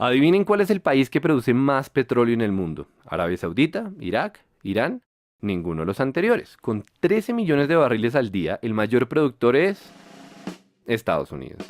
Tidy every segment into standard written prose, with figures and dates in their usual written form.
Adivinen cuál es el país que produce más petróleo en el mundo. ¿Arabia Saudita? ¿Irak? ¿Irán? Ninguno de los anteriores. Con 13 millones de barriles al día, el mayor productor es Estados Unidos.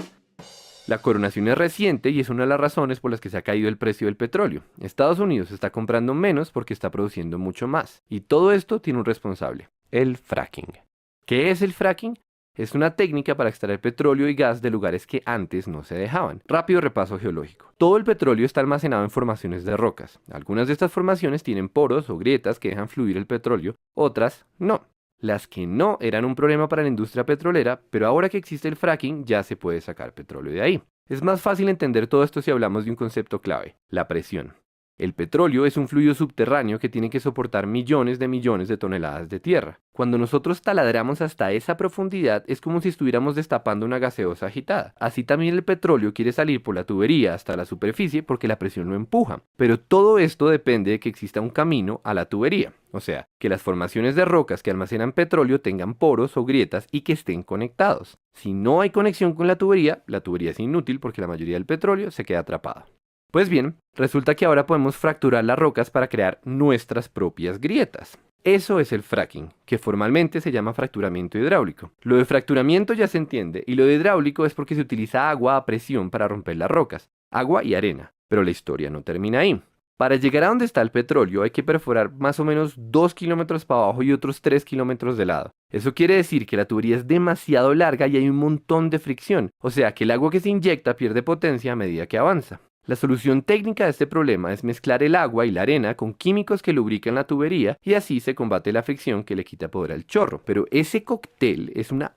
La coronación es reciente y es una de las razones por las que se ha caído el precio del petróleo. Estados Unidos está comprando menos porque está produciendo mucho más. Y todo esto tiene un responsable, el fracking. ¿Qué es el fracking? Es una técnica para extraer petróleo y gas de lugares que antes no se dejaban. Rápido repaso geológico. Todo el petróleo está almacenado en formaciones de rocas. Algunas de estas formaciones tienen poros o grietas que dejan fluir el petróleo, otras no. Las que no eran un problema para la industria petrolera, pero ahora que existe el fracking ya se puede sacar petróleo de ahí. Es más fácil entender todo esto si hablamos de un concepto clave, la presión. El petróleo es un fluido subterráneo que tiene que soportar millones de toneladas de tierra. Cuando nosotros taladramos hasta esa profundidad es como si estuviéramos destapando una gaseosa agitada. Así también el petróleo quiere salir por la tubería hasta la superficie porque la presión lo empuja. Pero todo esto depende de que exista un camino a la tubería. O sea, que las formaciones de rocas que almacenan petróleo tengan poros o grietas y que estén conectados. Si no hay conexión con la tubería es inútil porque la mayoría del petróleo se queda atrapado. Pues bien, resulta que ahora podemos fracturar las rocas para crear nuestras propias grietas. Eso es el fracking, que formalmente se llama fracturamiento hidráulico. Lo de fracturamiento ya se entiende, y lo de hidráulico es porque se utiliza agua a presión para romper las rocas, agua y arena. Pero la historia no termina ahí. Para llegar a donde está el petróleo hay que perforar más o menos 2 kilómetros para abajo y otros 3 kilómetros de lado. Eso quiere decir que la tubería es demasiado larga y hay un montón de fricción, o sea que el agua que se inyecta pierde potencia a medida que avanza. La solución técnica de este problema es mezclar el agua y la arena con químicos que lubrican la tubería y así se combate la fricción que le quita poder al chorro. Pero ese cóctel es una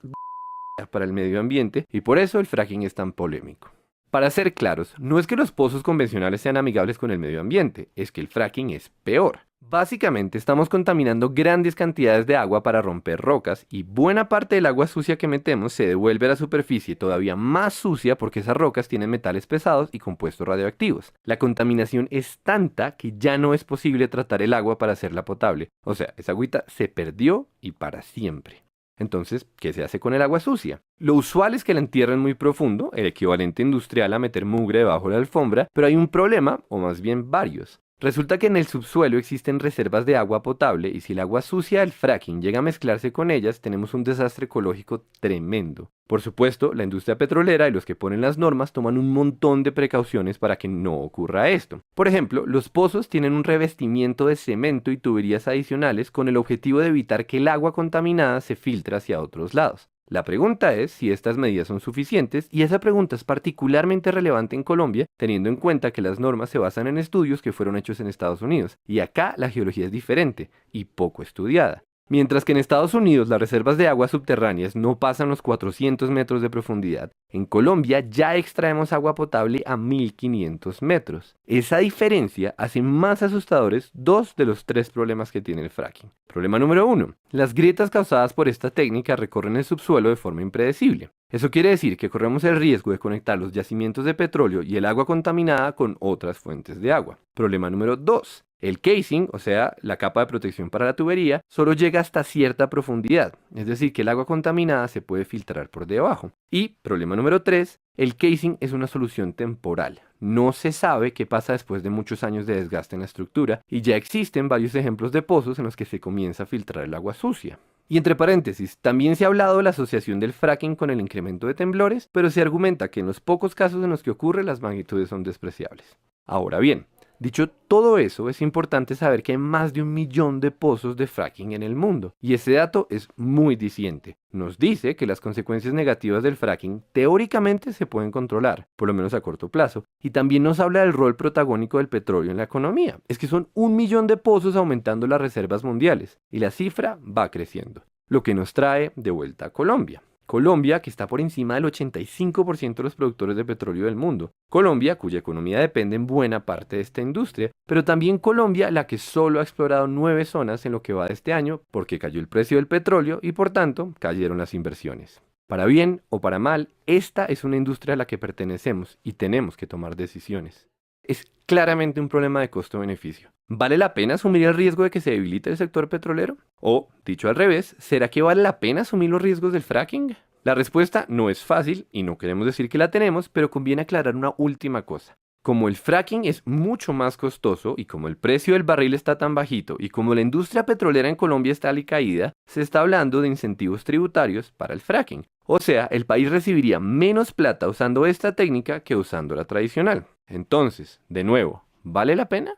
para el medio ambiente y por eso el fracking es tan polémico. Para ser claros, no es que los pozos convencionales sean amigables con el medio ambiente, es que el fracking es peor. Básicamente estamos contaminando grandes cantidades de agua para romper rocas y buena parte del agua sucia que metemos se devuelve a la superficie todavía más sucia porque esas rocas tienen metales pesados y compuestos radioactivos. La contaminación es tanta que ya no es posible tratar el agua para hacerla potable. O sea, esa agüita se perdió y para siempre. Entonces, ¿qué se hace con el agua sucia? Lo usual es que la entierren muy profundo, el equivalente industrial a meter mugre debajo de la alfombra, pero hay un problema, o más bien varios. Resulta que en el subsuelo existen reservas de agua potable y si el agua sucia del fracking llega a mezclarse con ellas, tenemos un desastre ecológico tremendo. Por supuesto, la industria petrolera y los que ponen las normas toman un montón de precauciones para que no ocurra esto. Por ejemplo, los pozos tienen un revestimiento de cemento y tuberías adicionales con el objetivo de evitar que el agua contaminada se filtre hacia otros lados. La pregunta es si estas medidas son suficientes y esa pregunta es particularmente relevante en Colombia teniendo en cuenta que las normas se basan en estudios que fueron hechos en Estados Unidos y acá la geología es diferente y poco estudiada. Mientras que en Estados Unidos las reservas de aguas subterráneas no pasan los 400 metros de profundidad, en Colombia ya extraemos agua potable a 1500 metros. Esa diferencia hace más asustadores dos de los tres problemas que tiene el fracking. Problema número 1. Las grietas causadas por esta técnica recorren el subsuelo de forma impredecible. Eso quiere decir que corremos el riesgo de conectar los yacimientos de petróleo y el agua contaminada con otras fuentes de agua. Problema número 2. El casing, o sea, la capa de protección para la tubería, solo llega hasta cierta profundidad, es decir, que el agua contaminada se puede filtrar por debajo. Y problema número 3, el casing es una solución temporal. No se sabe qué pasa después de muchos años de desgaste en la estructura y ya existen varios ejemplos de pozos en los que se comienza a filtrar el agua sucia. Y entre paréntesis, también se ha hablado de la asociación del fracking con el incremento de temblores, pero se argumenta que en los pocos casos en los que ocurre las magnitudes son despreciables. Ahora bien, dicho todo eso, es importante saber que hay más de 1 millón de pozos de fracking en el mundo, y ese dato es muy diciente. Nos dice que las consecuencias negativas del fracking teóricamente se pueden controlar, por lo menos a corto plazo, y también nos habla del rol protagónico del petróleo en la economía. Es que son 1 millón de pozos aumentando las reservas mundiales, y la cifra va creciendo, lo que nos trae de vuelta a Colombia. Colombia, que está por encima del 85% de los productores de petróleo del mundo. Colombia, cuya economía depende en buena parte de esta industria, pero también Colombia, la que solo ha explorado 9 zonas en lo que va de este año, porque cayó el precio del petróleo y por tanto cayeron las inversiones. Para bien o para mal, esta es una industria a la que pertenecemos y tenemos que tomar decisiones. Es claramente un problema de costo-beneficio. ¿Vale la pena asumir el riesgo de que se debilite el sector petrolero? O, dicho al revés, ¿será que vale la pena asumir los riesgos del fracking? La respuesta no es fácil y no queremos decir que la tenemos, pero conviene aclarar una última cosa. Como el fracking es mucho más costoso y como el precio del barril está tan bajito y como la industria petrolera en Colombia está alicaída, se está hablando de incentivos tributarios para el fracking. O sea, el país recibiría menos plata usando esta técnica que usando la tradicional. Entonces, de nuevo, ¿vale la pena?